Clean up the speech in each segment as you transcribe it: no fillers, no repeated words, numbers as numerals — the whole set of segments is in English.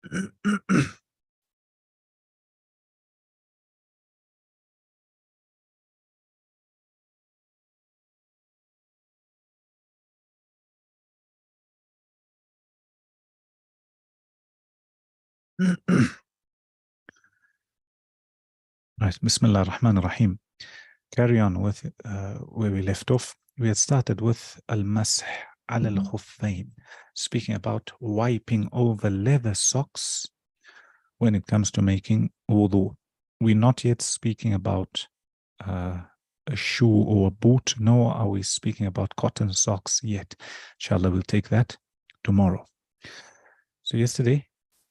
Right, Bismillah ar-Rahman ar-Rahim. Carry on with where we left off. We had started with al-Masih ala al-Khuffayn, speaking about wiping over leather socks when it comes to making wudu. We're not yet speaking about a shoe or a boot, nor are we speaking about cotton socks yet. Inshallah, we'll take that tomorrow. So yesterday,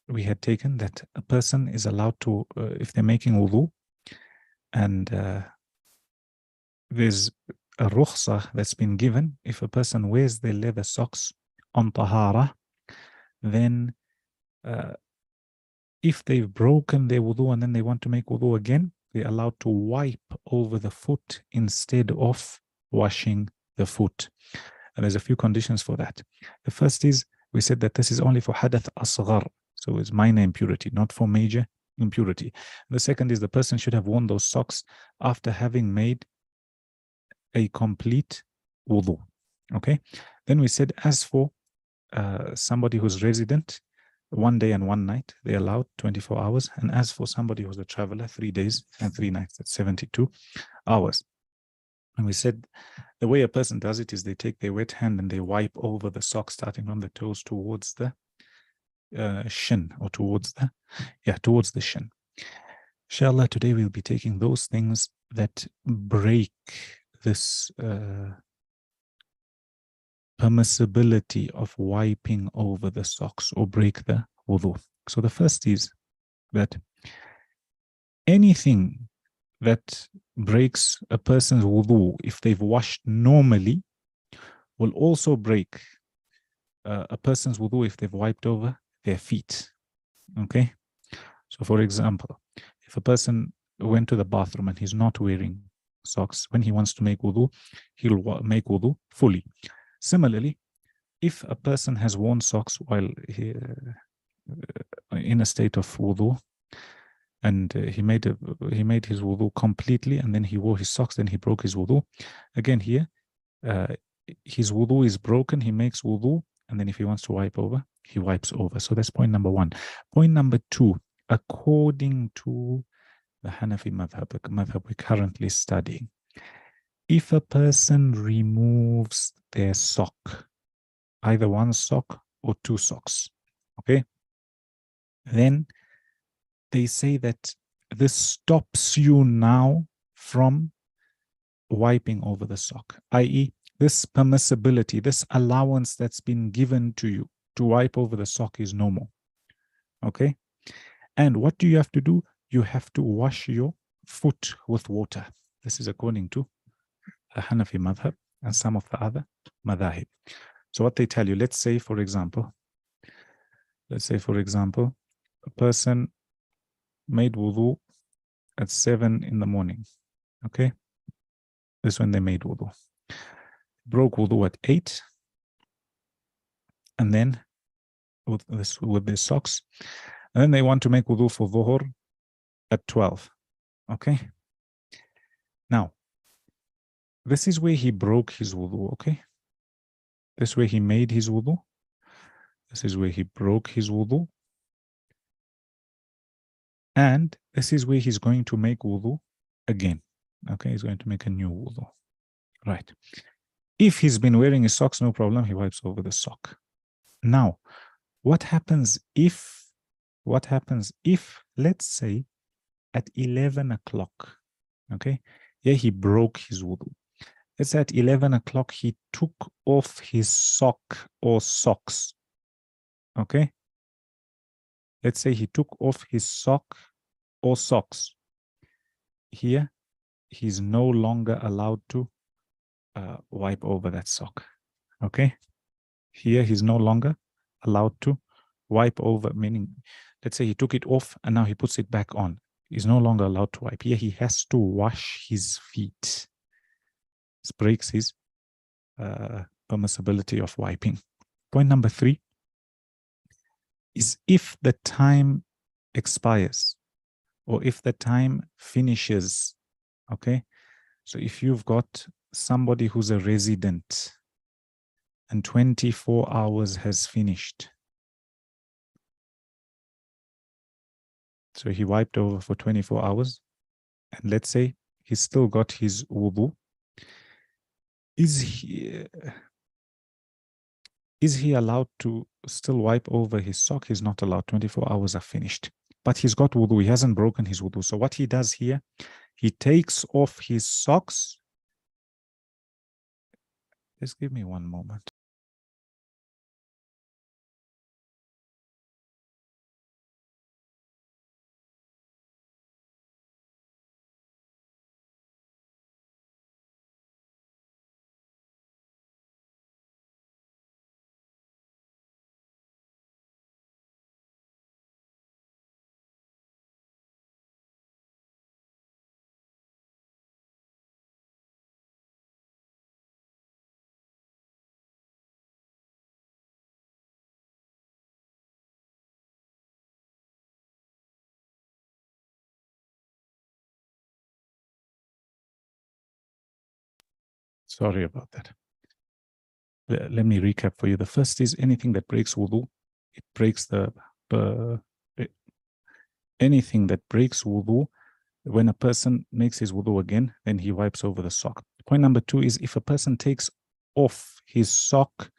we had taken that a person is allowed to, if they're making wudu, and there's a rukhsah that's been given. If a person wears their leather socks on tahara, then if they've broken their wudu and then they want to make wudu again, they're allowed to wipe over the foot instead of washing the foot. And there's a few conditions for that. The first is, we said that this is only for hadath asghar, so it's minor impurity, not for major impurity. The second is the person should have worn those socks after having made a complete wudu. Okay. Then we said, as for somebody who's resident, 1 day and 1 night, they're allowed 24 hours. And as for somebody who's a traveler, 3 days and 3 nights, that's 72 hours. And we said the way a person does it is they take their wet hand and they wipe over the sock, starting from the toes towards the shin, or towards the shin. Inshallah, today we'll be taking those things that break this permissibility of wiping over the socks or break the wudu. So the first is that anything that breaks a person's wudu, if they've washed normally, will also break a person's wudu if they've wiped over their feet. Okay? So for example, if a person went to the bathroom and he's not wearing socks, when he wants to make wudu, he'll make wudu fully. Similarly, if a person has worn socks while he, in a state of wudu, and he made his wudu completely, and then he wore his socks, then he broke his wudu. Again here, his wudu is broken, he makes wudu, and then if he wants to wipe over, he wipes over. So that's point number one. Point number two, according to the Hanafi madhab we're currently studying, if a person removes their sock, either one sock or two socks, okay, then they say that this stops you now from wiping over the sock, i.e., this permissibility, this allowance that's been given to you to wipe over the sock is no more. Okay? And what do you have to do? You have to wash your foot with water. This is according to the Hanafi madhab and some of the other madhahib. So what they tell you, let's say for example, a person made wudu at 7 in the morning. Okay? This is when they made wudu. Broke wudu at 8. And then with their socks. And then they want to make wudu for dhuhr at 12. Okay? Now, this is where he broke his wudu, okay? This is where he made his wudu. This is where he broke his wudu. And this is where he's going to make wudu again. Okay, he's going to make a new wudu. Right. If he's been wearing his socks, no problem, he wipes over the sock. Now, what happens if, let's say, at 11 o'clock, okay, yeah, he broke his wudu. Let's say at 11 o'clock, he took off his sock or socks, okay? Let's say he took off his sock or socks. Here, he's no longer allowed to wipe over that sock, okay? Here, he's no longer allowed to wipe over, meaning, let's say he took it off and now he puts it back on. He's no longer allowed to wipe. Here, he has to wash his feet. This breaks his permissibility of wiping. Point number 3, is if the time expires or if the time finishes. Okay, so if you've got somebody who's a resident and 24 hours has finished, so he wiped over for 24 hours, and let's say he's still got his wudu, is he allowed to still wipe over his sock? He's not allowed. 24 hours are finished. But he's got wudu. He hasn't broken his wudu. So what he does here, he takes off his socks. Just give me one moment. Sorry about that. Let me recap for you. The first is anything that breaks wudu. It breaks anything that breaks wudu. When a person makes his wudu again, then he wipes over the sock. Point number 2 is if a person takes off his sock,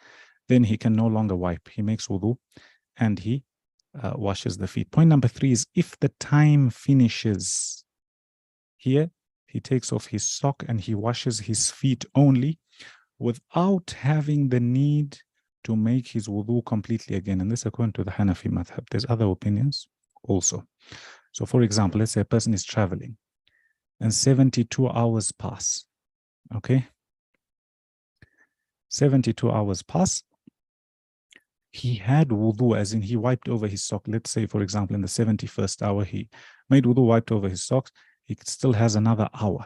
then he can no longer wipe. He makes wudu and he washes the feet. Point number 3 is if the time finishes, here he takes off his sock and he washes his feet only without having the need to make his wudu completely again. And this according to the Hanafi madhab. There's other opinions also. So for example, let's say a person is traveling and 72 hours pass. Okay? 72 hours pass. He had wudu, as in he wiped over his sock. Let's say, for example, in the 71st hour, he made wudu, wiped over his socks. He still has another hour.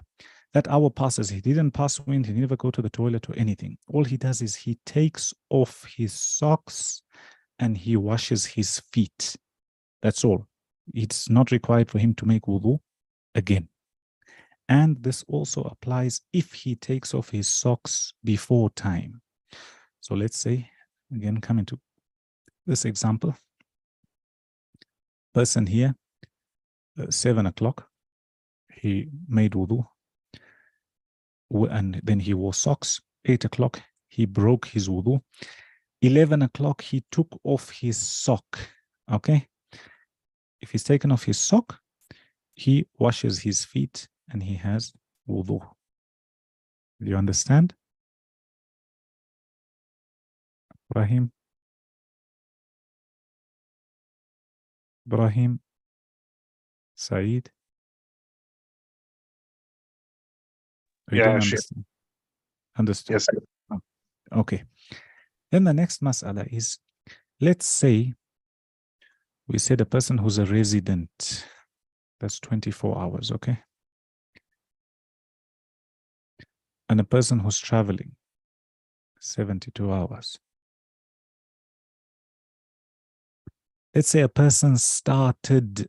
That hour passes. He didn't pass wind. He never go to the toilet or anything. All he does is he takes off his socks and he washes his feet. That's all. It's not required for him to make wudu again. And this also applies if he takes off his socks before time. So let's say, again, coming to this example, person here, 7 o'clock, he made wudu, and then he wore socks. 8 o'clock, he broke his wudu. 11 o'clock, he took off his sock. Okay? If he's taken off his sock, he washes his feet and he has wudu. Do you understand? Ibrahim? Ibrahim? Saeed? You don't understand? Understood. Yes. Okay. Then the next mas'ala is, let's say we said a person who's a resident, that's 24 hours, okay? And a person who's traveling, 72 hours. Let's say a person started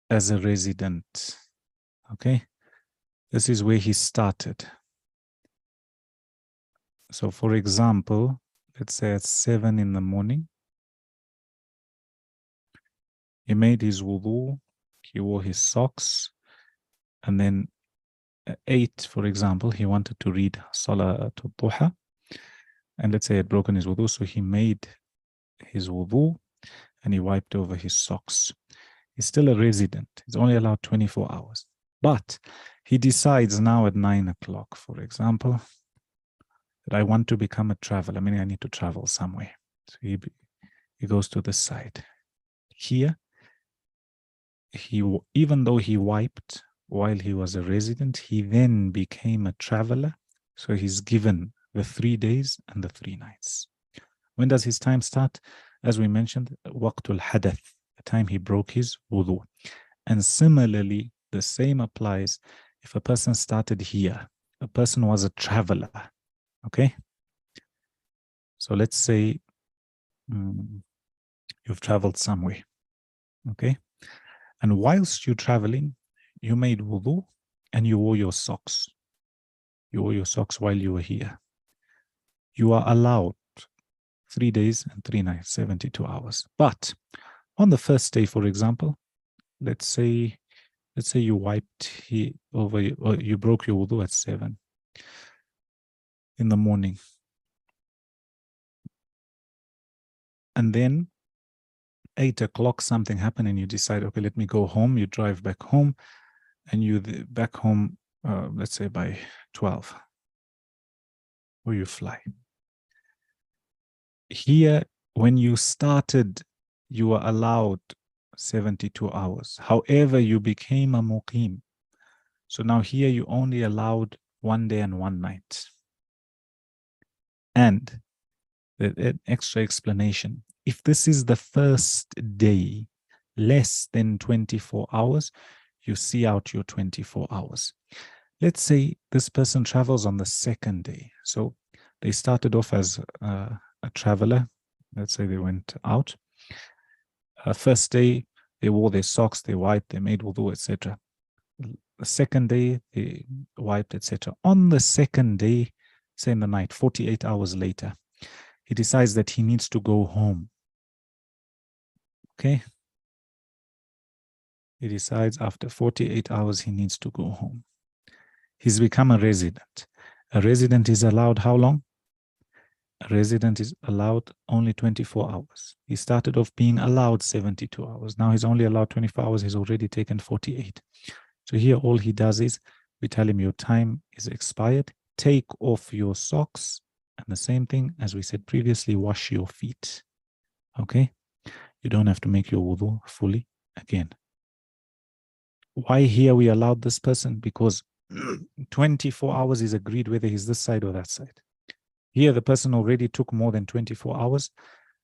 as a resident, okay? This is where he started. So for example, let's say at 7 in the morning, he made his wudu, he wore his socks, and then at 8, for example, he wanted to read Salatul Duha, and let's say he had broken his wudu, so he made his wudu and he wiped over his socks. He's still a resident. He's only allowed 24 hours. But he decides now at 9 o'clock, for example, that I want to become a traveler. I need to travel somewhere. So he goes to the side. Here, even though he wiped while he was a resident, he then became a traveler. So he's given the 3 days and the 3 nights. When does his time start? As we mentioned, waqtul hadath, the time he broke his wudu. And similarly, the same applies if a person started here. A person was a traveler, okay? So let's say You've traveled somewhere, okay? And whilst you're traveling, you made wudu and you wore your socks. You wore your socks while you were here. You are allowed 3 days and 3 nights, 72 hours. But on the first day, for example, let's say you wiped or you broke your wudu at 7 in the morning. And then 8 o'clock, something happened and you decide, okay, let me go home. You drive back home and you back home, let's say by 12, or you fly. Here, when you started, you were allowed 72 hours. However, you became a muqim. So now here you only allowed 1 day and 1 night. And an extra explanation. If this is the first day, less than 24 hours, you see out your 24 hours. Let's say this person travels on the second day. So they started off as a traveler. Let's say they went out. First day, they wore their socks, they wiped, they made wudu, etc. The second day, they wiped, etc. On the second day, say in the night, 48 hours later, he decides that he needs to go home. Okay? He decides after 48 hours he needs to go home. He's become a resident. A resident is allowed how long? A resident is allowed only 24 hours. He started off being allowed 72 hours. Now he's only allowed 24 hours. He's already taken 48. So here all he does is we tell him your time is expired. Take off your socks. And the same thing as we said previously, wash your feet. Okay? You don't have to make your wudu fully again. Why here we allowed this person? Because 24 hours is agreed whether he's this side or that side. Here the person already took more than 24 hours.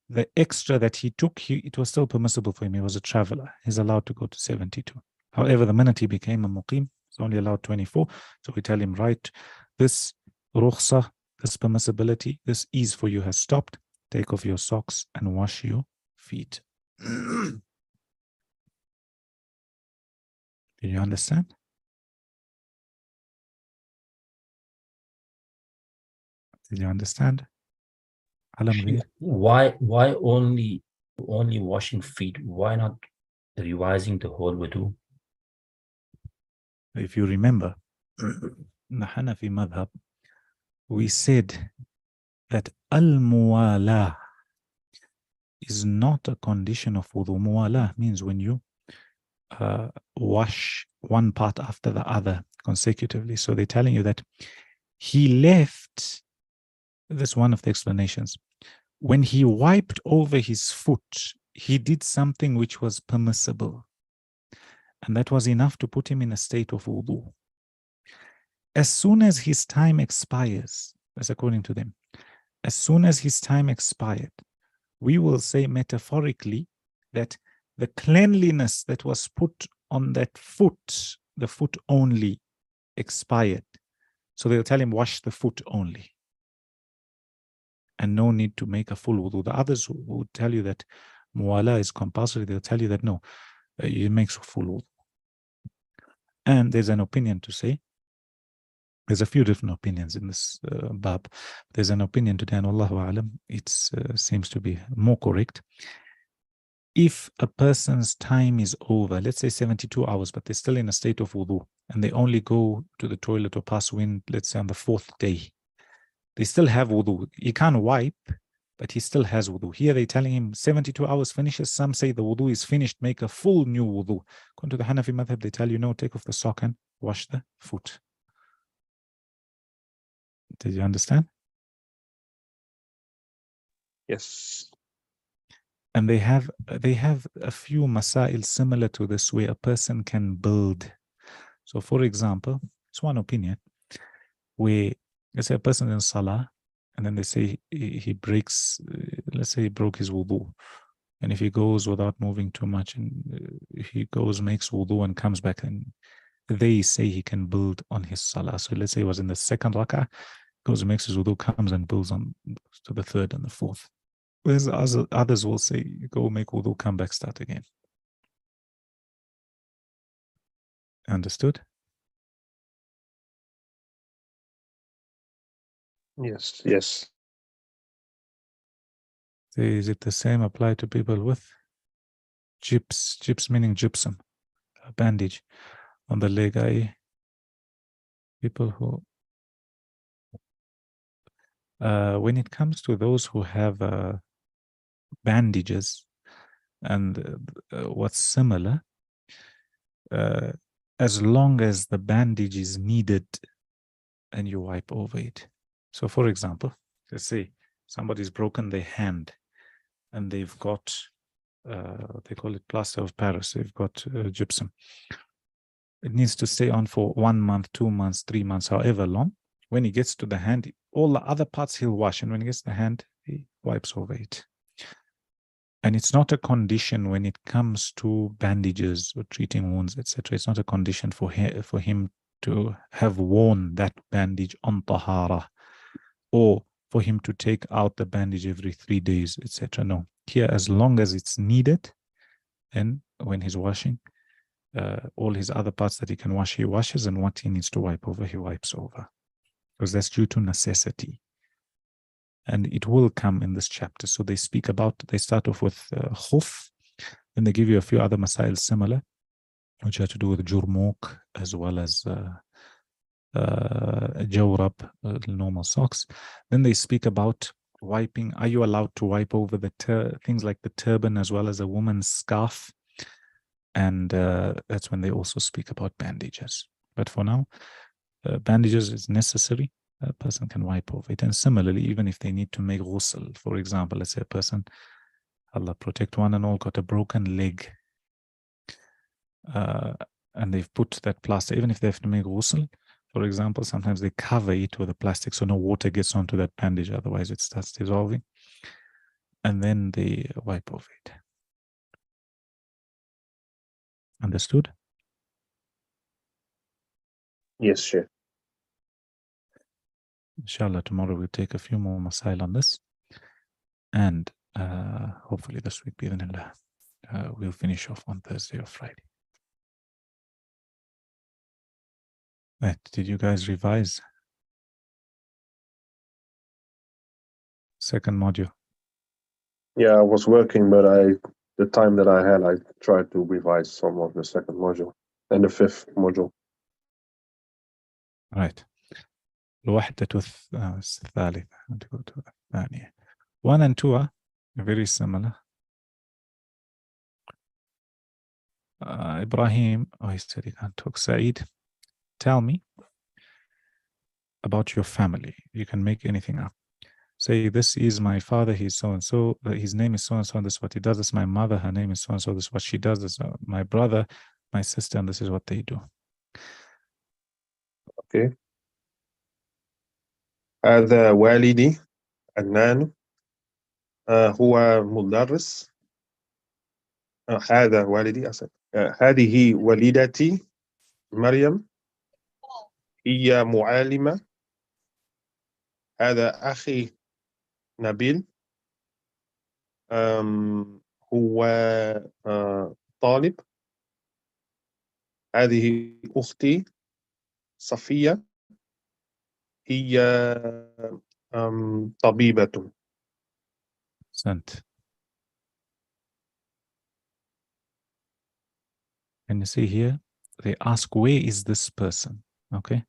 The extra that he took, it was still permissible for him. He was a traveler. He's allowed to go to 72. However, the minute he became a muqim, he's only allowed 24. So we tell him, right, this rukhsah, this permissibility, this ease for you has stopped. Take off your socks and wash your feet. Did you understand? Did you understand? Why only washing feet? Why not revising the whole wudu? If you remember, in the Hanafi madhab, we said that al-muwala is not a condition of wudu. Muwala means when you wash one part after the other consecutively. So they're telling you that he left, this is one of the explanations, when he wiped over his foot, he did something which was permissible. And that was enough to put him in a state of wudu. As soon as his time expires, that's according to them, as soon as his time expired, we will say metaphorically that the cleanliness that was put on that foot, the foot only, expired. So they'll tell him, wash the foot only. And no need to make a full wudu. The others who would tell you that muwala is compulsory, they'll tell you that no, it makes a full wudu. And there's an opinion to say, there's a few different opinions in this bab. There's an opinion today, and Allahu A'lam, it seems to be more correct. If a person's time is over, let's say 72 hours, but they're still in a state of wudu, and they only go to the toilet or pass wind, let's say on the 4th day, they still have wudu. He can't wipe, but he still has wudu. Here they're telling him 72 hours finishes. Some say the wudu is finished, make a full new wudu. According to the Hanafi madhab, they tell you, no, take off the sock and wash the foot. Did you understand? Yes. And they have a few masail similar to this where a person can build. So for example, it's one opinion where let's say a person in salah and then they say he breaks, let's say he broke his wudu. And if he goes without moving too much and he goes, makes wudu and comes back, and they say he can build on his salah. So let's say he was in the 2nd rak'ah, goes and makes his wudu, comes and builds on to the 3rd and the 4th. Whereas others will say, go make wudu, come back, start again. Understood? Yes, yes. Is it the same apply to people with gyps? Gyps meaning gypsum, a bandage on the leg. People who, when it comes to those who have bandages and what's similar, as long as the bandage is needed and you wipe over it. So for example, let's say somebody's broken their hand and they've got, they call it plaster of Paris, they've got gypsum. It needs to stay on for 1 month, 2 months, 3 months, however long. When he gets to the hand, all the other parts he'll wash, and when he gets the hand, he wipes over it. And it's not a condition when it comes to bandages or treating wounds, etc. It's not a condition for him to have worn that bandage on tahara, or for him to take out the bandage every 3 days, etc. No, here, as long as it's needed, and when he's washing, all his other parts that he can wash, he washes, and what he needs to wipe over, he wipes over, because that's due to necessity. And it will come in this chapter. So they speak about, they start off with khuf, then they give you a few other masail similar, which have to do with jurmuk, as well as jawrab, normal socks. Then they speak about wiping. Are you allowed to wipe over the things like the turban as well as a woman's scarf? And that's when they also speak about bandages. But for now, bandages is necessary. A person can wipe over it. And similarly, even if they need to make ghusl, for example, let's say a person, Allah protect one and all, got a broken leg, and they've put that plaster, even if they have to make ghusl, for example, sometimes they cover it with a plastic so no water gets onto that bandage, otherwise it starts dissolving, and then they wipe over it. Understood? Yes, Sheikh. Inshallah, tomorrow we'll take a few more masail on this, and hopefully this week, bi'idhnillah, we'll finish off on Thursday or Friday. Right, did you guys revise? Second module. Yeah, I was working, but the time that I had, I tried to revise some of the second module and the fifth module. Right. الوحدة الثالثة. الثانية. 1 and 2 are very similar. Ibrahim, he said he can't talk. Saeed, tell me about your family. You can make anything up. Say, this is my father, he's so-and-so, his name is so-and-so, and this is what he does. This is my mother, her name is so-and-so, this is what she does. This is my brother, my sister, and this is what they do. Okay. هذا والدي عدنان، هو مدرس. هذا والدي أسف. هذه والدتي مريم، هي معلمة. هذا أخي نبيل، هو طالب. هذه أختي صفية، هي طبيبة. Sent. And you see here, they ask, where is this person? Okay.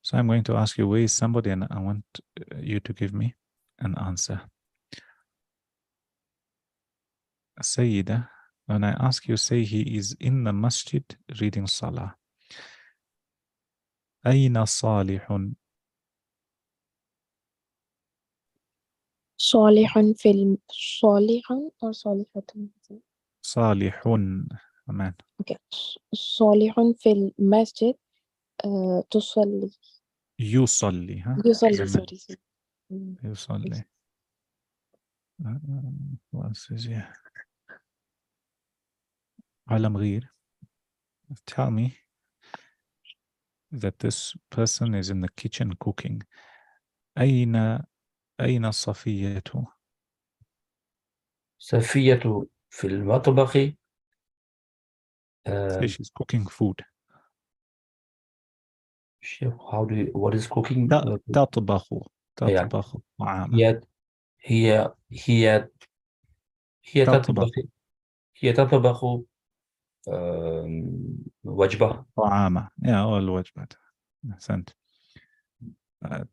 So I'm going to ask you, where is somebody? And I want you to give me an answer. Sayyida, when I ask you, say he is in the masjid reading salah. أين صالح? صالح صالح أو صالحة. صالح. Amen. Okay. صالح في المسجد تصلي. يصلي. يصلي. Amen. sorry. يصلي. What is here? عالم غير. Tell me that this person is in the kitchen cooking. أين صفية? صفية في المطبخ. Say she's cooking food. what is cooking? تطبخ Yeah. تطبخ طعاما. هي تطبخ تطبخ وجبة. طعاما. Yeah, all الوجبات. أحسنت.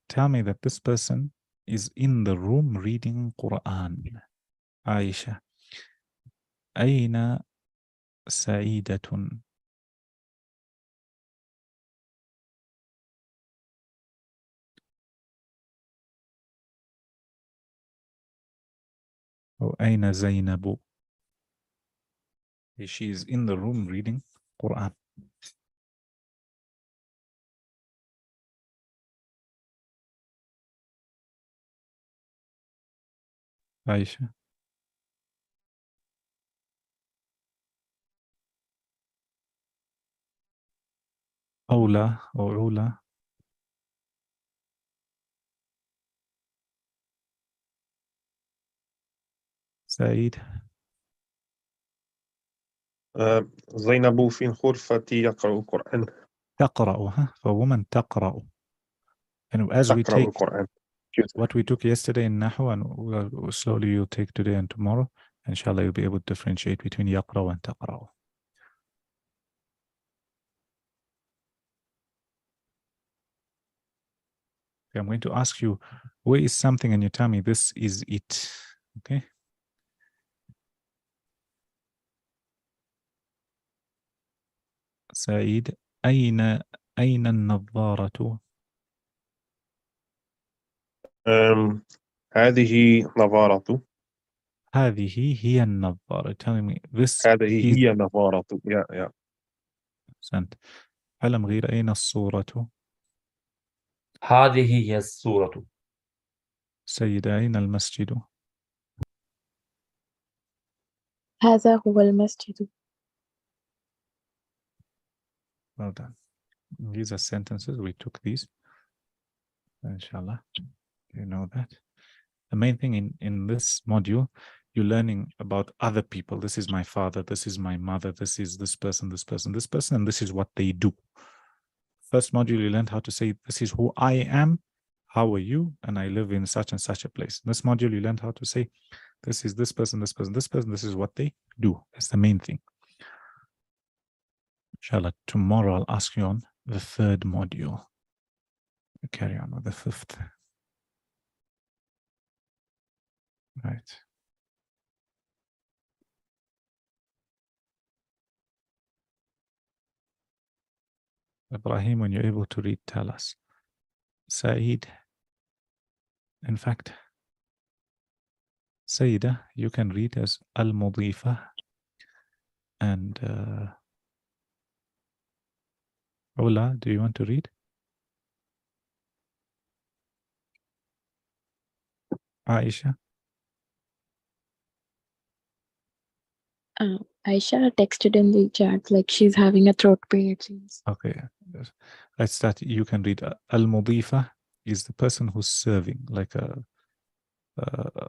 Tell me that this person is in the room reading Quran. عائشة. أين سعيدة؟ أو أين زينب؟ She is in the room reading Quran. عائشة. أولى أو علا. سعيد. زينب في الغرفة يقرأ القرآن. تقرأ. فwoman تقرأ. And as we تقرأ take القرآن. what we took yesterday in Nahu, and slowly you'll take today and tomorrow, inshallah you'll be able to differentiate between يقرأ and تقرأ. Okay, I'm going to ask you, where is something, and you tell me this is it. Okay. سعيد. أين النظارة؟ هذه نظارة. هذه هي النظارة. Tell me this هذه is. هي نظارة. Yeah. أحسنت. علم غير. أين الصورة؟ هذه هي الصورة. سيد. أين المسجد؟ هذا هو المسجد. Well done. These are sentences. We took these. Inshallah. You know that. The main thing in this module, you're learning about other people. This is my father. This is my mother. This is this person, this person, this person, and this is what they do. First module, you learned how to say, this is who I am. How are you? And I live in such and such a place. This module, you learned how to say, this is this person, this person, this person. This is what they do. That's the main thing. Inshallah, tomorrow I'll ask you on the third module. We carry on with the fifth. Right. Ibrahim, when you're able to read, tell us. Saeed, in fact, Sayyida, you can read as Al-Mudifa. And Ula, do you want to read? Aisha? Aisha texted in the chat like she's having a throat pain, it seems. Okay. Let's start. You can read. Al-Mudifa is the person who's serving, like a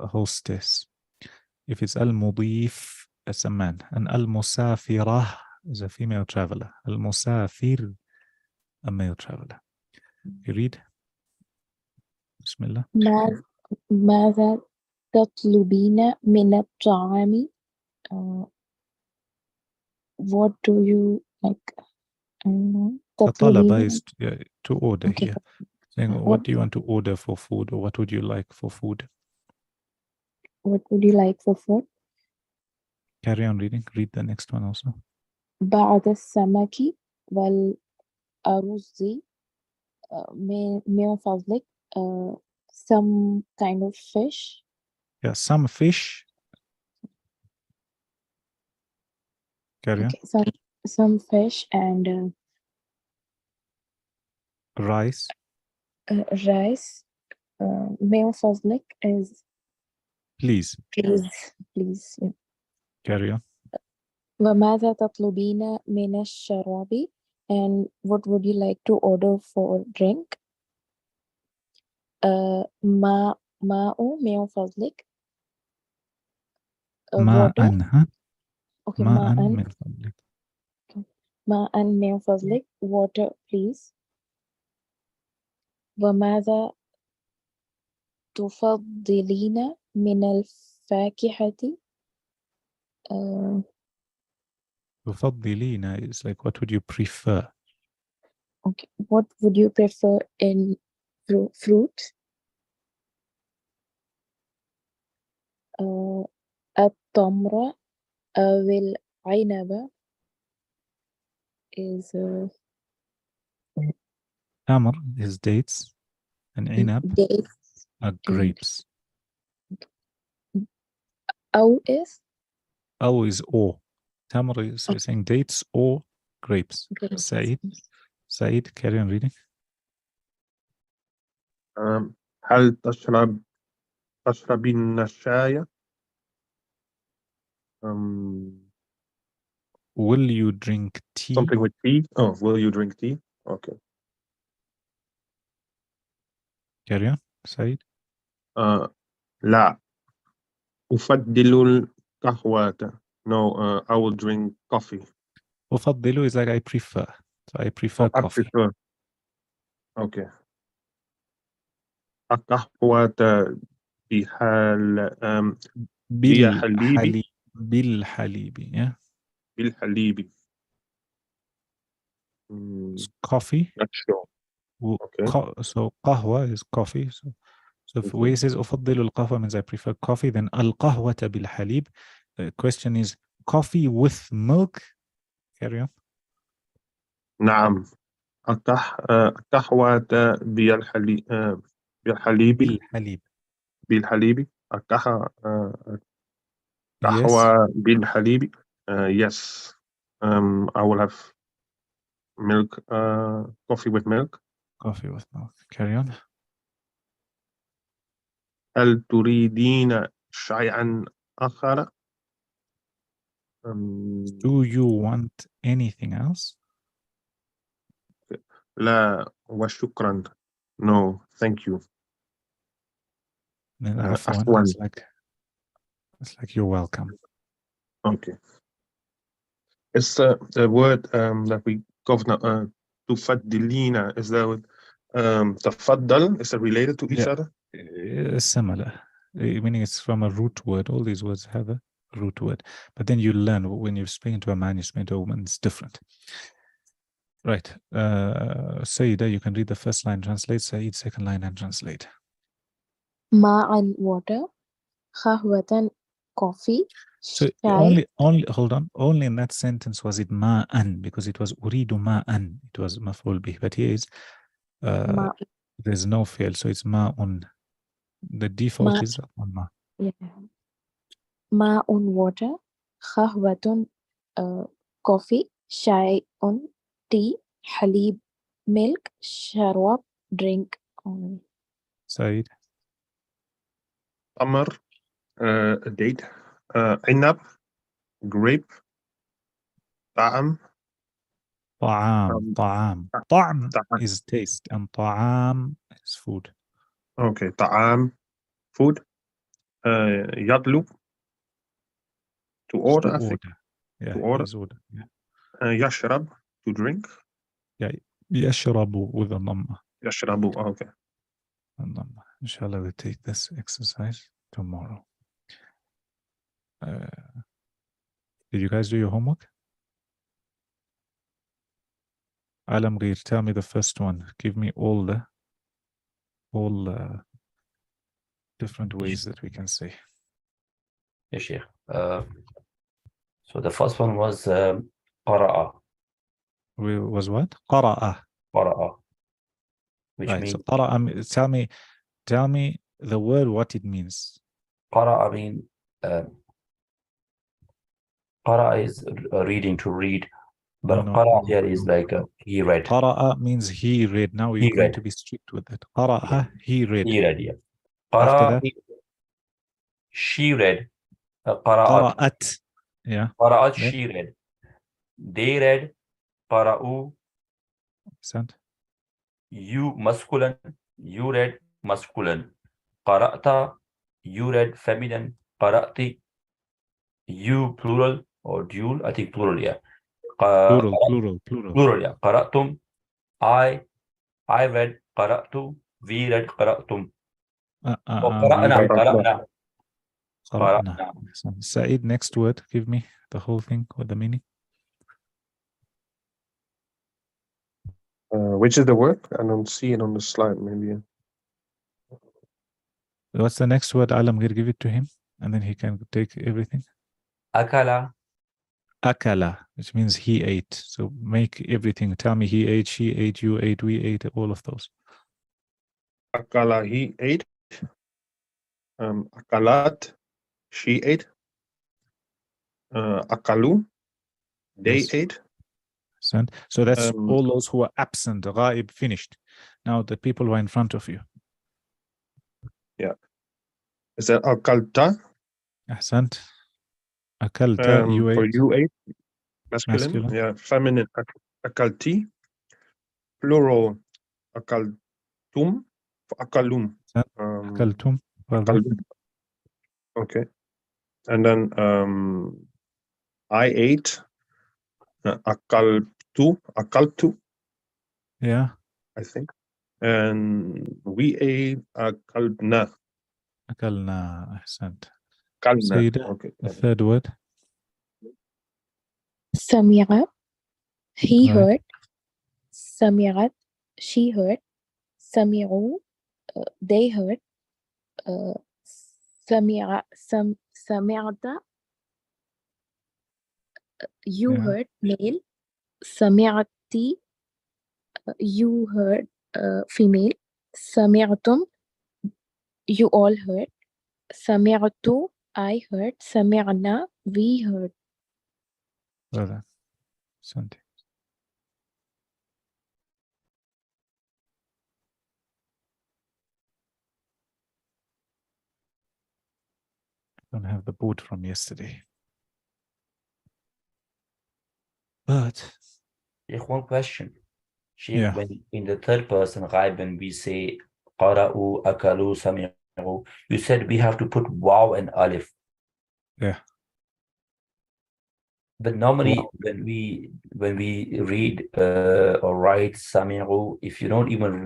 hostess. If it's Al-Mudif, it's a man. And Al-Musafirah is a female traveler. Al-Musafir, a male traveler. You read. Bismillah. ماذا تطلبين من الطعام? What do you like? Talaba is to order Okay. here. Saying, what do you want to order for food, or what would you like for food? What would you like for food? Carry on reading. Read the next one also. بعد السمك والأرز من فضلك some kind of fish. Yeah, some fish. Carry on. Okay, some fish and Rice. rice. من فضلك is Please. please. Yeah. Carry on. وماذا تطلبين من الشراب? And what would you like to order for drink? ماء من فضلك. water. ماء ها Okay, ماء ma'an. من فضلك. ماء من فضلك. Water, please. وماذا تفضلين من الفاكهة؟ Uh, تفضلين is like what would you prefer? okay. What would you prefer in fruit? التمر أو العنب is Tamar is dates and inab dates are and grapes. أو is أو is or. Tamar is saying dates or grapes. grapes. Said, carry on reading. هل تشربين الشاي؟ Will you drink tea? Something with tea? Oh, will you drink tea? Okay. Carry on, Said. لا أفضل القهوة. No, I will drink coffee. أفضل is like I prefer. So I prefer I coffee. prefer. Okay. القهوة بحليب. بالحليب, yeah. بالحليب. It's coffee. Not sure. Okay. So قهوة is coffee. So if where it says أفضل القهوة means I prefer coffee, then القهوة بالحليب. The question is coffee with milk. Carry on. نعم. القهوة بالحليب. بالحليب. القهوة Yes. بالحليب. Yes. I will have milk. Coffee with milk. Coffee with milk. Carry on. هل تريدين شيئا آخر؟ Do you want anything else? لا وشكرا. No, thank you. Then عفوا. عفوا. It's like you're welcome. Okay. It's the word that we govern تفضلين. Is that what تفضل? Is it related to each other? Similar. Meaning it's from a root word. All these words have a root word. But then you learn when you're speaking to a man, you're speaking to a woman, it's different. Right. Sayyida, you can read the first line, translate. Sayyid, second line, and translate. ماء water. قهوة coffee. So شاي. only hold on. Only in that sentence was it ma'an, because it was uridu ma'an. It was maf'ul bih. But here is there's no fail, so it's ma'un. The default is on ma. Yeah. ماء water. قهوة coffee. شاي tea. حليب milk. شراب drink. Said. تمر date. عنب grape. طعم. طعام. طعم is taste and طعام is food. Okay, طعام food. يطلب to order. I think. Yeah, to order. Yeah. يشرب to drink. Yeah, يشرب with a ضمة. يشرب. Okay. Inshallah, we'll take this exercise tomorrow. Did you guys do your homework? Alam Ghair, tell me the first one. Give me all the different ways that we can say. Yes, Sheikh. So the first one was قرأ. Was what? قرأ. قرأ. Which Right. means So قرأ, tell me the word, what it means. قرأ mean قرأ is reading, to read, but قرأ here is like he read. قرأ means he read. Now we're going to be strict with it. قرأ, he read. He read, yeah. After قرأ, that, she read. قرأت. قرأت. Yeah. قرأت, she read. They read. قرأوا. Sent. You masculine. You read masculine. قرأت. You read feminine. قرأتي. You plural or dual? I think plural, yeah. Plural. Plural, yeah. قرأتم. I read قرأت. We read قرأتم. We read قرأنا. قرأنا. Saeed, next word. Give me the whole thing with the meaning. Which is the word? I don't see it on the slide. Maybe. What's the next word? Alamgir, give it to him, and then he can take everything. أكل. Akala, which means he ate. So make everything. Tell me he ate, she ate, you ate, we ate, all of those. Akala, he ate. Akalat, she ate. Akalu, they Yes. ate. So that's all those who are absent, ghaib, finished. Now the people who are in front of you. Yeah. Is that akalta? Ahsant. Akalta, you For ate. you ate. Masculine. Yeah. Feminine, akalti. Plural, akaltum. Akalum. Akaltum. Akalum. Okay. And then I ate. Akaltu. Yeah. I think. And we ate akalna. Akalna. Ahsant. Kalna. Sayyida, Okay. the third word. Samira, he Right. heard. Samirat, she heard. Samiru, they heard. Samirata, you Yeah. heard. Male. Samirati, you heard. Female. Samiratum, you all heard. Samiratu, I heard. Samirna, we heard. Brother. Santi. Don't have the boot from yesterday. But One question. Yeah. When in the third person ghaib, when we say قرأوا أكلوا سمعوا, you said we have to put waw and alif. Yeah. But normally Wow. when we read or write sami'u, if you don't even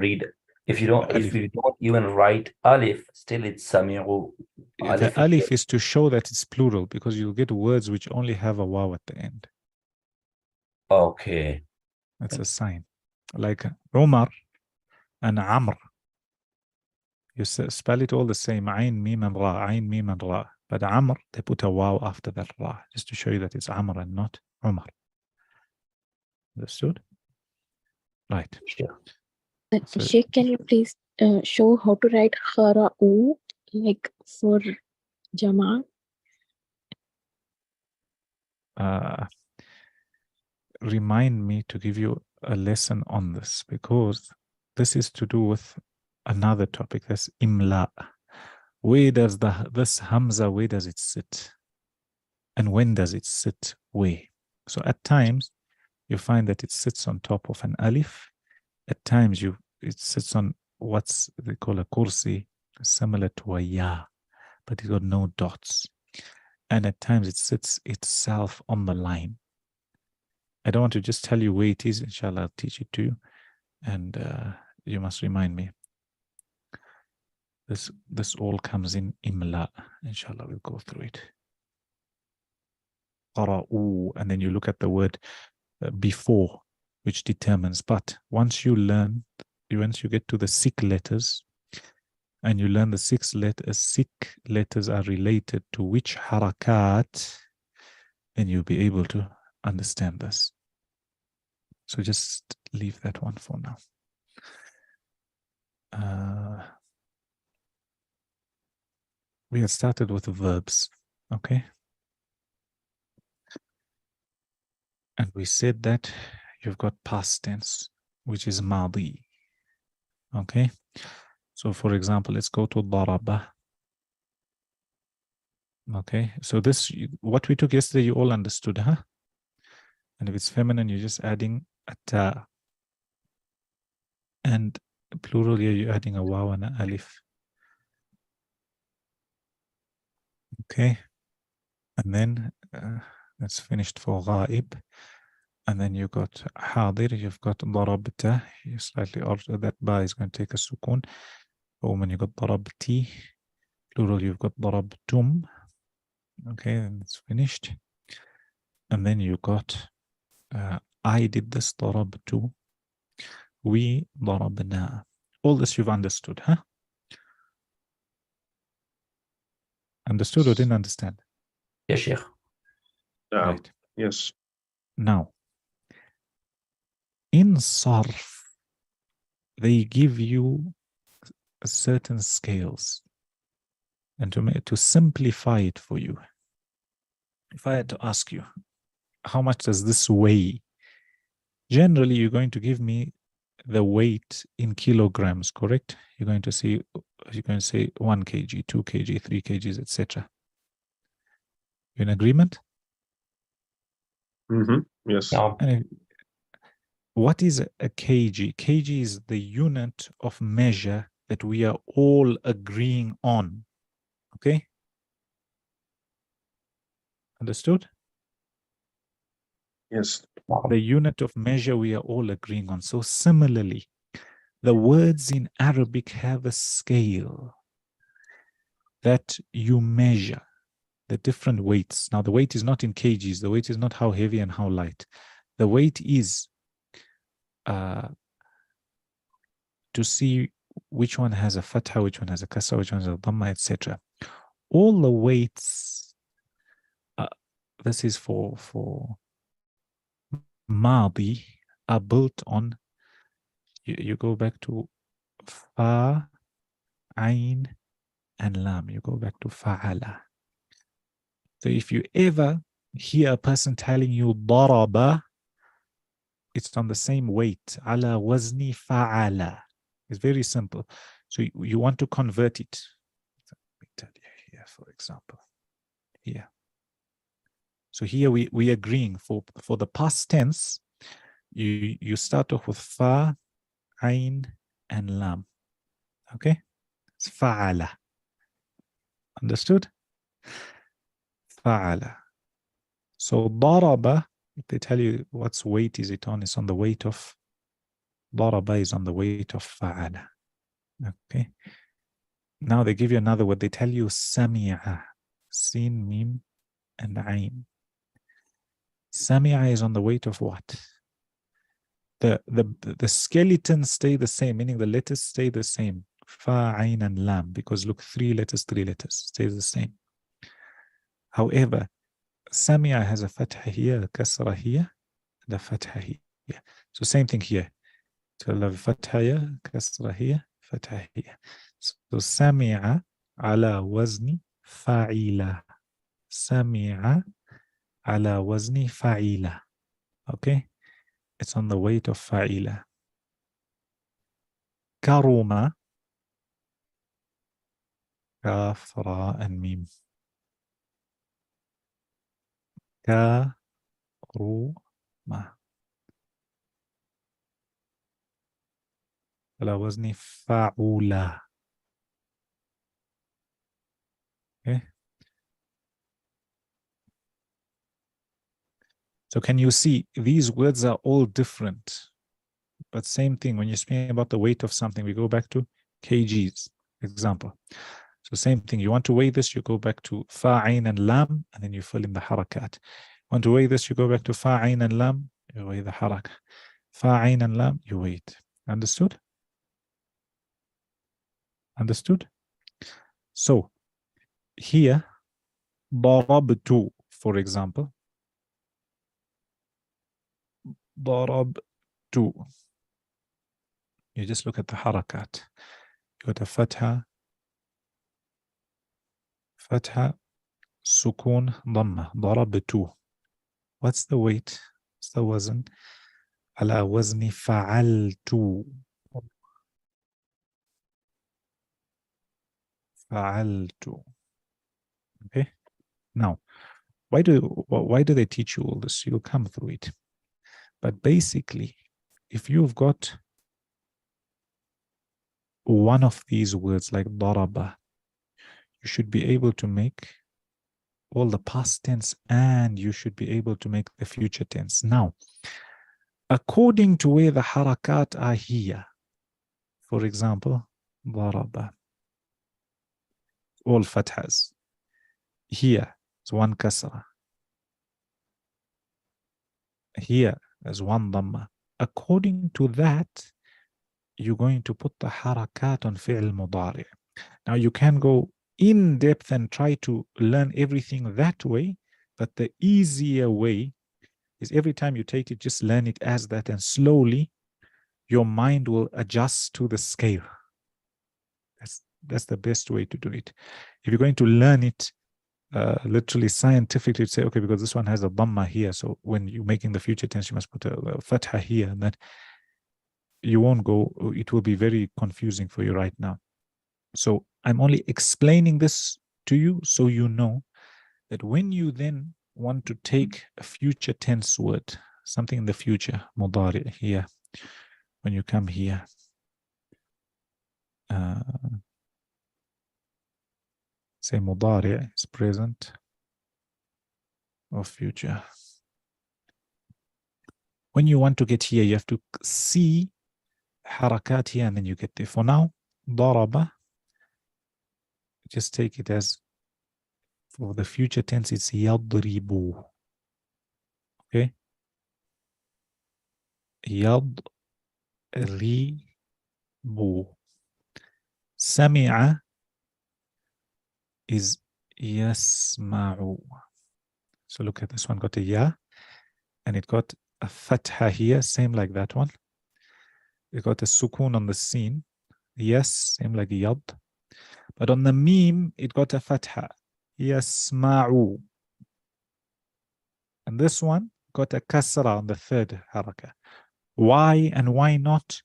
write alif, still it's sami'u. The alif is to show that it's plural because you'll get words which only have a waw at the end. Okay. That's a sign. Like Umar and Amr. You spell it all the same. Ain, mim, and ra. Ain, mim, and ra. But Amr, they put a waw after that ra, just to show you that it's Amr and not Umar. Understood? Right. Sure. So, Sheikh, can you please show how to write khara'u, like for Jama? remind me to give you a lesson on this because this is to do with another topic. That's imla. Where does this hamza, where does it sit? And when does it sit where? So at times you find that it sits on top of an alif. At times it sits on what's they call a kursi, similar to a ya, but it's got no dots. And at times it sits itself on the line. I don't want to just tell you where it is. Inshallah, I'll teach it to you. And you must remind me. This all comes in imla. Inshallah, we'll go through it. Qara'u, and then you look at the word before, which determines. But once you get to the Sikh letters, and you learn the Sikh letters are related to which harakat, then you'll be able to understand this. So just leave that one for now. We had started with the verbs, okay? And we said that you've got past tense, which is madi, okay? So for example, let's go to daraba. Okay, so this, what we took yesterday, you all understood, huh? And if it's feminine, you're just adding a ta. And plural here, you're adding a waw and an alif. Okay. And then that's finished for ghaib. And then you got hadir, you've got darabta. You slightly alter that ba is going to take a sukun. For woman, you got darabti. Plural, you've got darabtum. Okay, and it's finished. And then you got I did this, darabtu. We darabna. All this you've understood, huh? Understood or didn't understand? Yes, Sheikh. Right. Yes. Now, in sarf, they give you certain scales. And to simplify it for you, if I had to ask you, how much does this weigh? Generally, you're going to give me the weight in kilograms, correct? You're going to say 1 kg, 2 kg, 3 kgs, etc. You in agreement? Yes. No. And what is a kg? Kg is the unit of measure that we are all agreeing on. Okay? Understood? Yes. The unit of measure we are all agreeing on. So similarly, the words in Arabic have a scale that you measure the different weights. Now, the weight is not in kgs. The weight is not how heavy and how light. The weight is to see which one has a fatha, which one has a kasra, which one has a dhamma, etc. All the weights, this is for Madi, are built on, you go back to Fa, Ain, and Lam. You go back to Fa'ala. So if you ever hear a person telling you daraba, it's on the same weight. Ala wazni fa'ala. It's very simple. So you want to convert it. Let me tell you here, for example. Here. So here we agreeing for the past tense, you start off with fa, ain, and lam. Okay? It's fa'ala. Understood? Fa'ala. So daraba, if they tell you what's weight is it on, it's on the weight of daraba is on the weight of fa'ala. Okay? Now they give you another word. They tell you sami'a, sin, mim, and ain. Sami'a is on the weight of what? The skeletons stay the same, meaning the letters stay the same. Fa, ain, and lam. Because look, 3 letters stays the same. However, Sami'a has a fatha here, a kasra here, and a fatha here. So same thing here. So the fatha here, kasra here, fatha here. So Sami'a ala wazni fa'ila. Sami'a ala wazni fa'ila. Okay? It's on the weight of fa'ila. Karuma, kaf, ra, and mim. Karuma. على وزن فعولة. Okay. So can you see these words are all different, but same thing. When you're speaking about the weight of something, we go back to kgs, example. So same thing. You want to weigh this, you go back to fa, ain, and lam, and then you fill in the harakat. Want to weigh this, you go back to fa, ain, and lam, you weigh the harakat. Fa, ain, and lam, you weigh it. Understood? Understood? So here, darabtu, for example, darabtu. You just look at the harakat. You got a fatha, sukun, dhamma, darabtu. What's the weight? What's the wazn? Ala wazni fa'altu. Fa'altu. Okay. Now, why do they teach you all this? You'll come through it. But basically, if you've got one of these words like daraba, you should be able to make all the past tense, and you should be able to make the future tense. Now, according to where the harakat are here, for example, ضرب, all fathas. Here is one kasra. Here is one dhamma. According to that, you're going to put the harakat on fi'l mudari'. Now you can go in depth and try to learn everything that way, but the easier way is every time you take it, just learn it as that, and slowly your mind will adjust to the scale. That's the best way to do it. If you're going to learn it literally scientifically, say, okay, because this one has a dhamma here, so when you're making the future tense, you must put a fatha here, and that you won't go, it will be very confusing for you right now. So I'm only explaining this to you so you know that when you then want to take a future tense word, something in the future, mudari' here, when you come here, say mudari' is present or future. When you want to get here, you have to see harakat here, and then you get there. For now, daraba, just take it as, for the future tense, it's yadribu. Okay? Yadribu. Sami'a is yasma'u. So look at this one, got a ya, and it got a fatha here, same like that one. It got a sukun on the sin, yes, same like yad. But on the meme, it got a fatha, yasma'u. And this one got a kasra on the third haraka. Why and why not?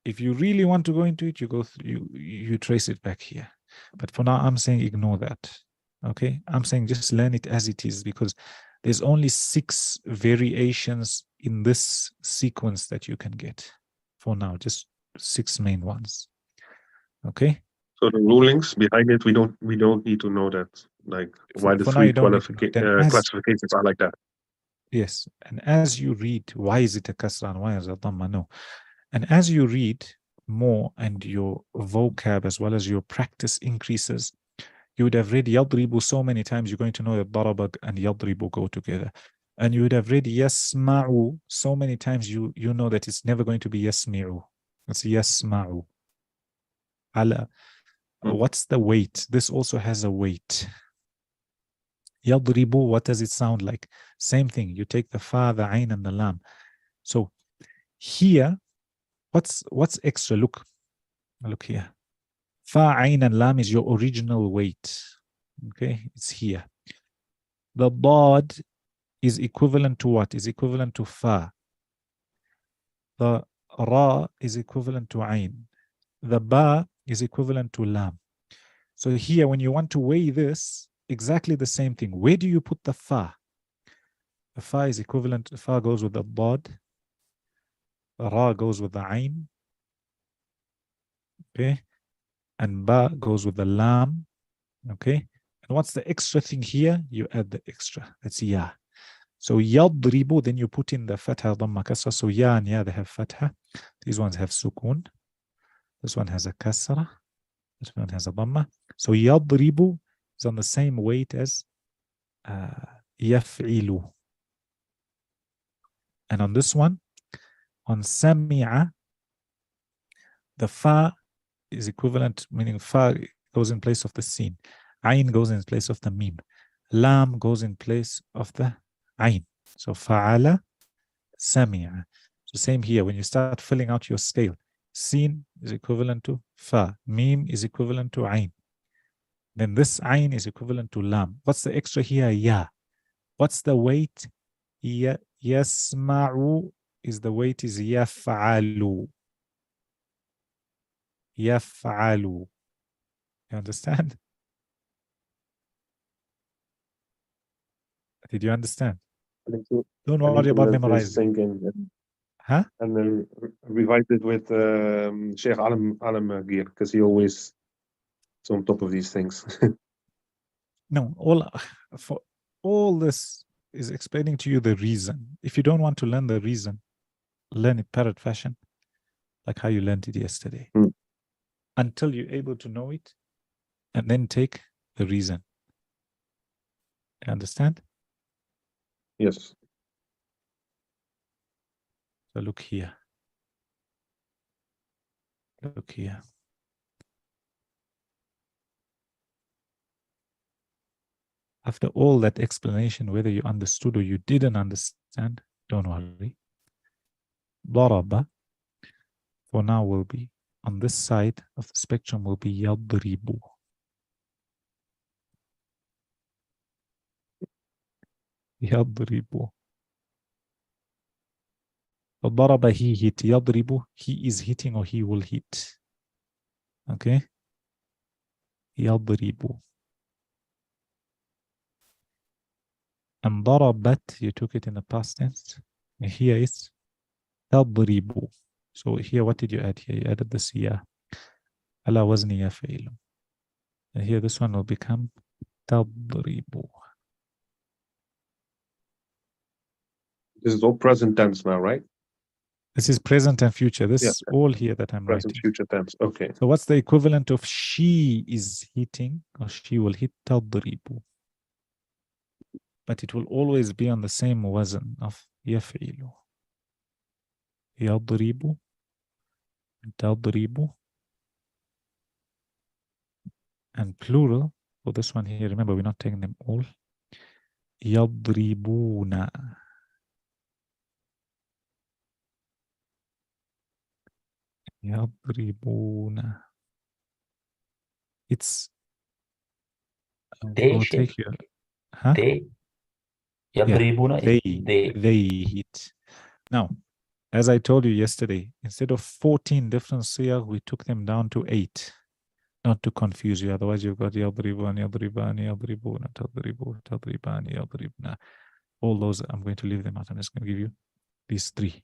If you really want to go into it, you go through, you trace it back here. But for now, I'm saying ignore that. Okay, I'm saying just learn it as it is, because there's only 6 variations in this sequence that you can get. For now, just 6 main ones. Okay. So the rulings behind it, we don't need to know that, like why the For now, 3 you don't need to know. classifications are like that. Yes, and as you read, why is it a kasra and why is it a dhamma? No. And as you read more and your vocab as well as your practice increases, you would have read yadribu so many times, you're going to know that daraba and yadribu go together. And you would have read yasma'u so many times, you know that it's never going to be yasmi'u. It's yasma'u. Ala. What's the weight? This also has a weight. Yadribu, what does it sound like? Same thing. You take the fa, the ain, and the lam. So here, what's extra? Look here. Fa, ain, and lam is your original weight. Okay, it's here. The dad is equivalent to what? Is equivalent to fa. The ra is equivalent to ain. The ba is equivalent to lam. So here, when you want to weigh this, exactly the same thing. Where do you put the fa? The fa is equivalent, fa goes with the dad. The ra goes with the ain. Okay. And ba goes with the lam. Okay. And what's the extra thing here? You add the extra. That's ya. So yadribu, then you put in the fatha, dhamma, kasra. So ya and ya, they have fatha. These ones have sukun. This one has a kasra. This one has a dhamma. So yadribu is on the same weight as yaf'ilu. And on this one, on sami'a, the fa is equivalent, meaning fa goes in place of the sin. Ain goes in place of the mim. Lam goes in place of the ain. So fa'ala, sami'a. So same here, when you start filling out your scale, sin is equivalent to fa, mim is equivalent to ain. Then this ain is equivalent to lam. What's the extra here? Ya. What's the weight? Yasma'u is the weight is yaf'alu. Yaf'alu. You understand? Did you understand? Don't worry about memorizing. Huh? And then revise it with Sheikh Alam Gear, because he always is on top of these things. No, for all this is explaining to you the reason. If you don't want to learn the reason, learn it parrot fashion, like how you learned it yesterday, until you're able to know it, and then take the reason. You understand? Yes. So look here. Look here. After all that explanation, whether you understood or you didn't understand, don't worry. ضرب for now will be on this side of the spectrum will be يضرب. يضرب. ضرب he hit. يضرب he is hitting or he will hit. Okay. يضرب. And ضربت, you took it in the past tense. And here is تضرب. So here, what did you add here? You added the siyah. على وزن يفعل. And here, this one will become تضرب. This is all present tense now, right? This is present and future. This is all here that I'm Present, writing. future tense. Okay. So what's the equivalent of she is hitting or she will hit تضرب? But it will always be on the same wazn of يفعل. يضرب. تضرب. And plural for this one here, remember we're not taking them all. يضربون. يضربون. It's They will shape. take you. Huh? They. يضربون is they. They hit. Now, as I told you yesterday, instead of 14 different siyah, we took them down to 8. Not to confuse you, otherwise you've got يضربان يضربان يضربون تضربون تضربان يضربنا. All those, I'm going to leave them out. I'm just going to give you these 3.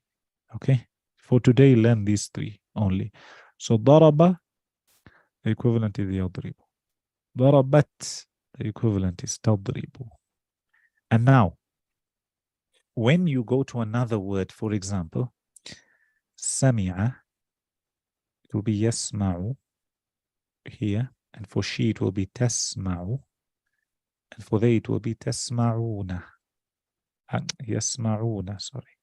Okay? For today, learn these 3 only. So ضرب, the equivalent is يضرب. ضربت, the equivalent is تضرب. And now, when you go to another word, for example, سمع, it will be يسمع here, and for she it will be تسمع, and for they it will be تسمعون. يسمعون, sorry.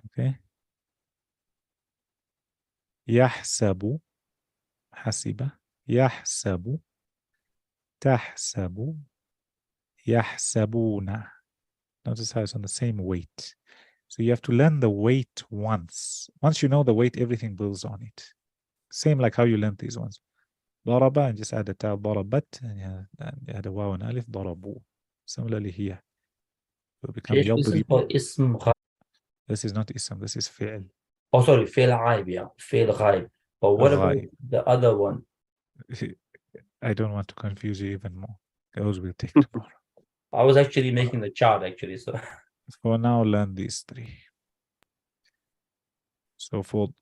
Okay. يحسب, حسب, يحسب, تحسب, يحسبون. Notice how it's on the same weight. So you have to learn the weight once. Once you know the weight, everything builds on it. Same like how you learned these ones. ضرب, and just add a ta, ضربت, and you add a waw and alif, ضربوا. Similarly here. It will become This is for يضرب. اسم غائب. This is not ism, this is fi'l. Oh, sorry, فعل غائب, yeah. فعل غائب. But what about غائب. the other one? I don't want to confuse you even more. Those will take tomorrow. I was actually making the chart, actually. So For now, learn these 3. So for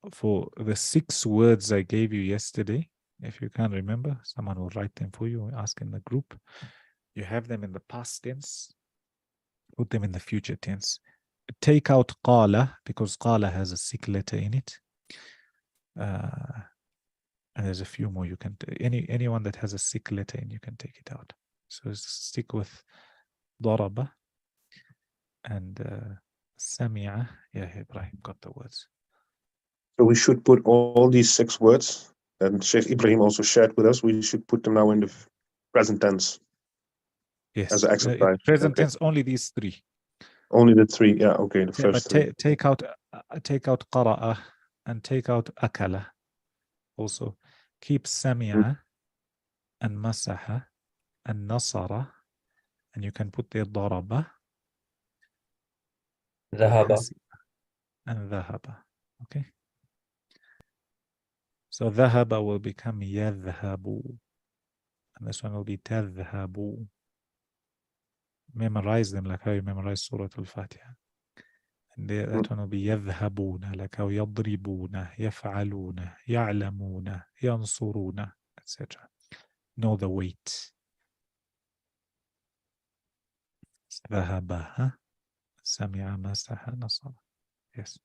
the 6 words I gave you yesterday, if you can't remember, someone will write them for you, ask in the group. You have them in the past tense, put them in the future tense. Take out qala, because qala has a sick letter in it. And there's a few more you can, anyone that has a sick letter in, you can take it out. So stick with ضرب and سمع. Yeah, Ibrahim got the words. So we should put all these 6 words that Sheikh Ibrahim also shared with us. We should put them now in the present tense. Yes. As an exercise. Present tense, only these 3. Only the 3. Yeah. Okay. The first 3. Take out قرأ and take out أكل. Also, keep سمع and مسح and نصر, and you can put there ضرب ذهب. and ذهب. Okay. So ذهب will become يذهب, and this one will be تذهب. Memorize them like how you memorize Surah Al-Fatiha. And that one will be يذهبون, like how يضربون, يفعلون, يعلمون, ينصرون, etc. know the weight. ذهب, huh? سمع مسح نصر. Yes.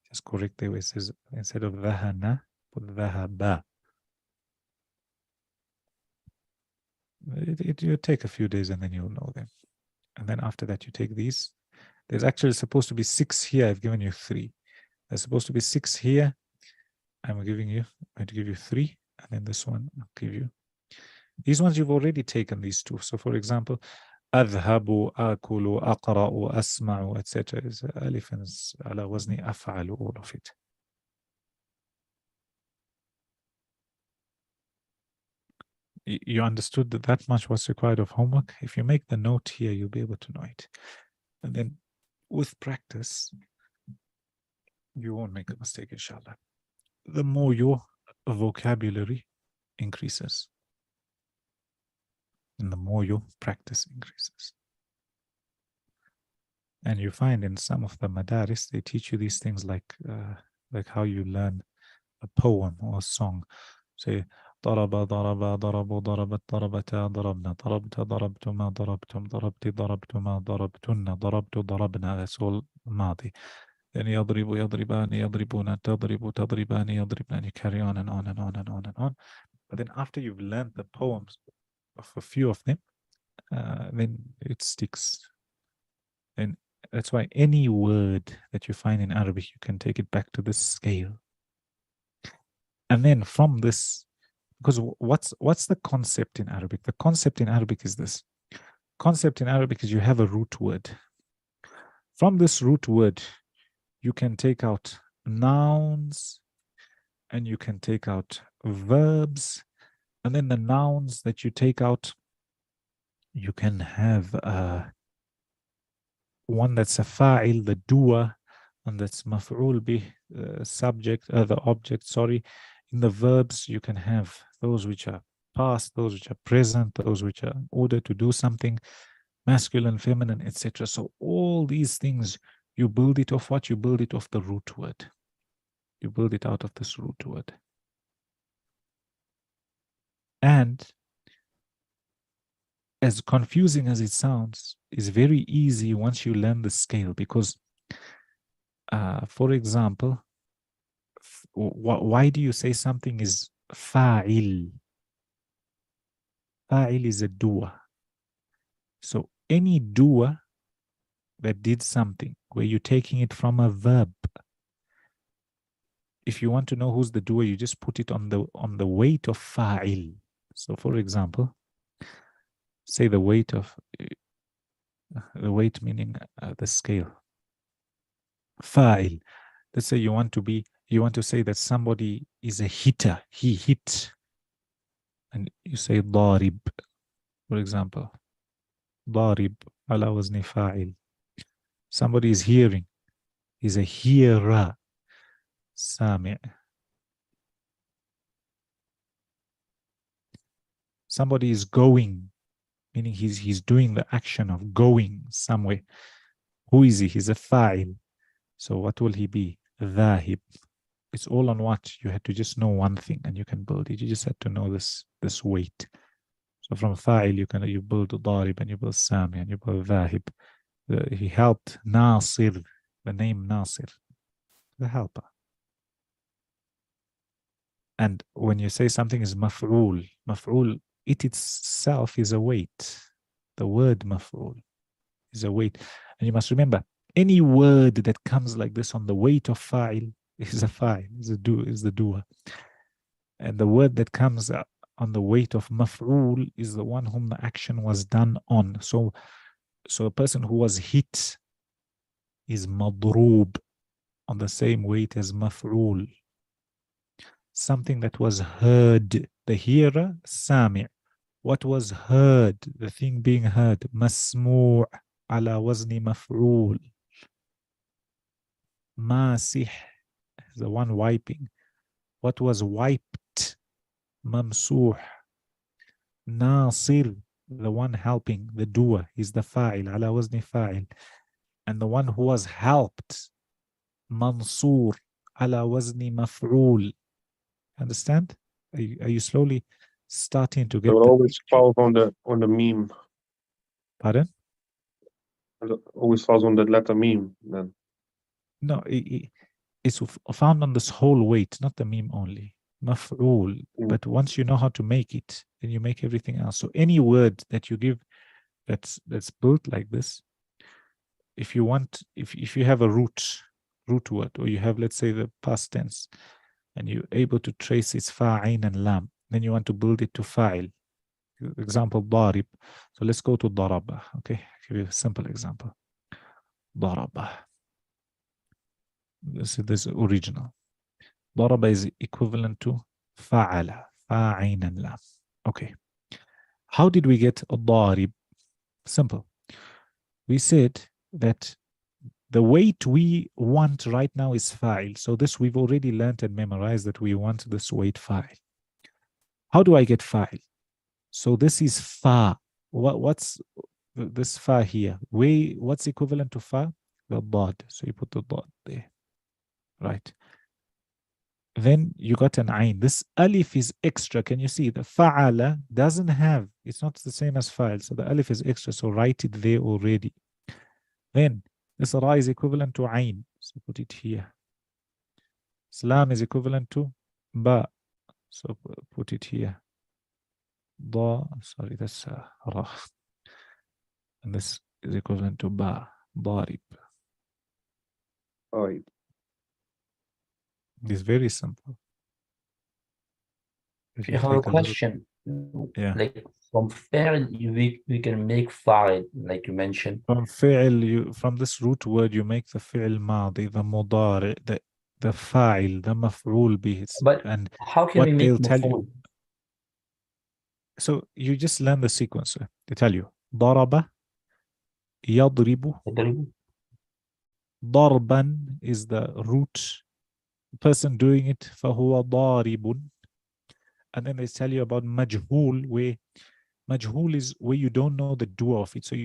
Just correct the way it says, instead of ذهن, put ذهب. You take a few days and then you'll know them. And then after that, you take these. There's actually supposed to be 6 here. I've given you 3. There's supposed to be 6 here. I'm going to give you 3. And then this one, I'll give you. These ones you've already taken, these 2. So for example, أذهب, أكل, أقرأ, أسمع, etc. is ألف على وزن أفعل, all of it. You understood that much what's required of homework? If you make the note here, you'll be able to know it. And then with practice, you won't make a mistake, inshallah. The more your vocabulary increases, and the more your practice increases. And you find in some of the madaris, they teach you these things like how you learn a poem or a song. Say, ضرب ضرب ضربوا ضربت ضربتا ضربنا ضربت ضربتما ضربتم ضربت ضربتما ضربتن ضربت ضربنا. That's all ماضي. Then يضرب يضربان يضربون تضرب تضربان يضربن, and you carry on and on and on and on and on. But then after you've learned the poems of a few of them, then it sticks. And that's why any word that you find in Arabic, you can take it back to this scale. And then from this, because what's the concept in Arabic? The concept in Arabic is this. Concept in Arabic is you have a root word. From this root word, you can take out nouns and you can take out verbs. And then the nouns that you take out, you can have one that's a fa'il, the doer, and that's maf'ul bih, subject, the object, sorry. In the verbs, you can have those which are past, those which are present, those which are in order to do something, masculine, feminine, etc. So all these things, you build it off what? You build it off the root word. You build it out of this root word. And as confusing as it sounds, it's very easy once you learn the scale, because, for example, why do you say something is fa'il? Fa'il is a doer. So any doer that did something, where you're taking it from a verb, if you want to know who's the doer, you just put it on the weight of fa'il. So for example, say the weight meaning the scale. Fa'il. Let's say you want to say that somebody is a hitter. He hit. And you say darib, for example. Darib ala wazni fa'il. Somebody is hearing. He's a hearer. Sami'. Somebody is going, meaning he's doing the action of going somewhere. Who is he? He's a fa'il. So what will he be? Dhahib. It's all on what? You had to just know one thing and you can build it. You just had to know this weight. So from fa'il, you build darib and you build sami and you build dhahib. He helped Nasir, the name Nasir, the helper. And when you say something is maf'ul, it itself is a weight. The word maf'ul is a weight. And you must remember, any word that comes like this on the weight of fa'il is a fa'il, is the doer. And the word that comes on the weight of maf'ul is the one whom the action was done on. So a person who was hit is madroob, on the same weight as maf'ul. Something that was heard, the hearer, sami'. What was heard, the thing being heard, masmu' ala wazni maf'ul. Masih, the one wiping. What was wiped, mamsuh. Nasir, the one helping, the doer, is the fa'il, ala wazni fa'il. And the one who was helped, mansur, ala wazni maf'ul. Understand? Are you slowly starting to So get it the always picture. falls on the meme. Pardon? It always falls on the letter meme then. No, it's found on this whole weight, not the meme only. Maf'ul. But once you know how to make it, then you make everything else. So any word that you give that's built like this, if you want, if you have a root word, or you have, let's say, the past tense, and you're able to trace its fa'in and lam, then you want to build it to fa'il. Example, darib. So let's go to daraba. Okay, I'll give you a simple example. Daraba. This is original. Daraba is equivalent to fa'ala, fa'in and lam. Okay. How did we get a darib? Simple. We said that the weight we want right now is fa'il. So this we've already learned and memorized that we want this weight fa'il. How do I get fa'il? So this is fa. What's this fa here? What's equivalent to fa? The dad. So you put the dad there. Right. Then you got an ain. This alif is extra. Can you see? The fa'ala doesn't have, it's not the same as fa'il. So the alif is extra. So write it there already. Then this ra is equivalent to ain. So put it here. Salam is equivalent to ba. So put it here. Da, sorry, that's ra. And this is equivalent to ba, darib. All right. It's very simple. If I you have a take a little, question. yeah. Like from fa'il, we can make fa'il, like you mentioned. From fi'l, from this root word, you make the fi'l madi, the mudari, the fa'il, the maf'ul bih. But And how can what we make they'll tell you. maf'ul? So you just learn the sequence. They tell you, daraba, yadribu, darban is the root. The person doing it, fahuwa daribun. And then they tell you about majhul, where majhul is where you don't know the doer of it. So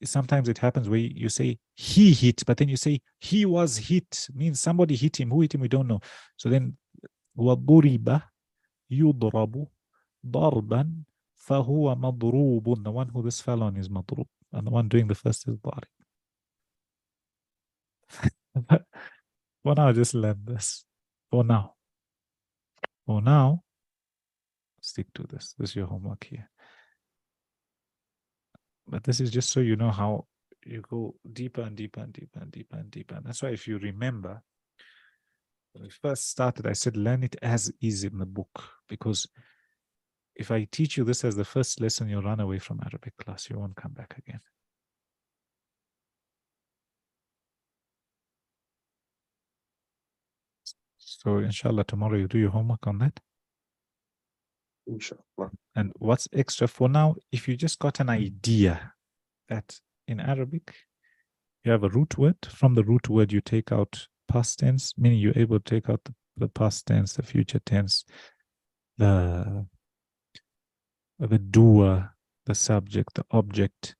sometimes it happens where you say he hit, but then you say he was hit, means somebody hit him. Who hit him? We don't know. So then وَضُرِبَ يُضْرَبُ ضَرْبًا فَهُوَ مَضْرُوبٌ. The one who this fell on is madrub, and the one doing the first is darib. For now, just learn this. For now, stick to this. This is your homework here. But this is just so you know how you go deeper and deeper and deeper and deeper and deeper. And that's why if you remember, when we first started, I said learn it as is in the book. Because if I teach you this as the first lesson, you'll run away from Arabic class. You won't come back again. So inshallah, tomorrow you do your homework on that. Inshallah. And what's extra for now, if you just got an idea that in Arabic, you have a root word. From the root word, you take out past tense, meaning you're able to take out the past tense, the future tense, the doer, the subject, the object.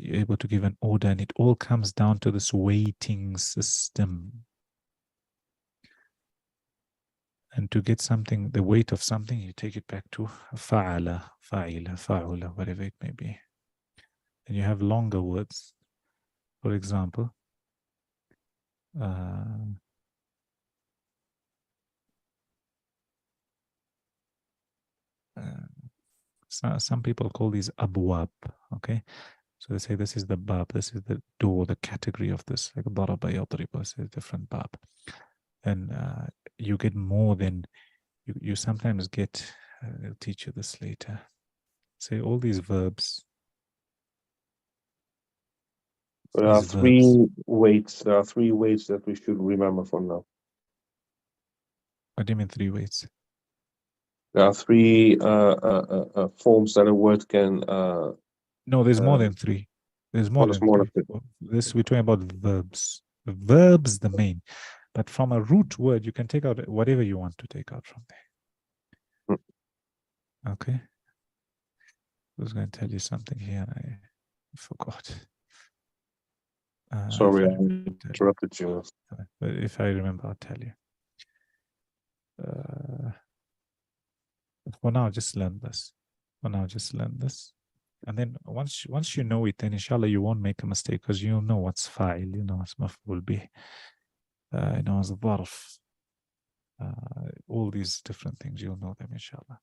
You're able to give an order, and it all comes down to this weighting system. And to get something, the weight of something, you take it back to fa'ala, fa'ila, fa'ula, whatever it may be. And you have longer words. For example, some people call these abwab, okay? So they say this is the bab, this is the door, the category of this, like daraba yadribu, is a different bab. And you get more than, you sometimes get, I'll teach you this later. Say all these verbs. There are three weights. There are three weights that we should remember for now. What do you mean 3 weights? There are three forms that a word can. No, there's more than 3. There's more there's than more 3. than This we're talking about verbs. Verbs the main, but from a root word you can take out whatever you want to take out from there. Okay. I was going to tell you something here. I forgot. Sorry, I interrupted you. But if I remember, I'll tell you. For now, just learn this. For now, just learn this. And then once you know it, then inshallah you won't make a mistake because you know what's fa'il, you know what's maf'ul bih, you know what's dharf. All these different things, you'll know them inshallah.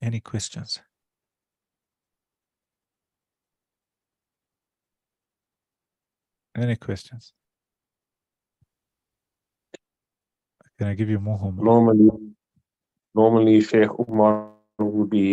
Any questions? Any questions? Can I give you more homework? Normally, Sheikh Umar would be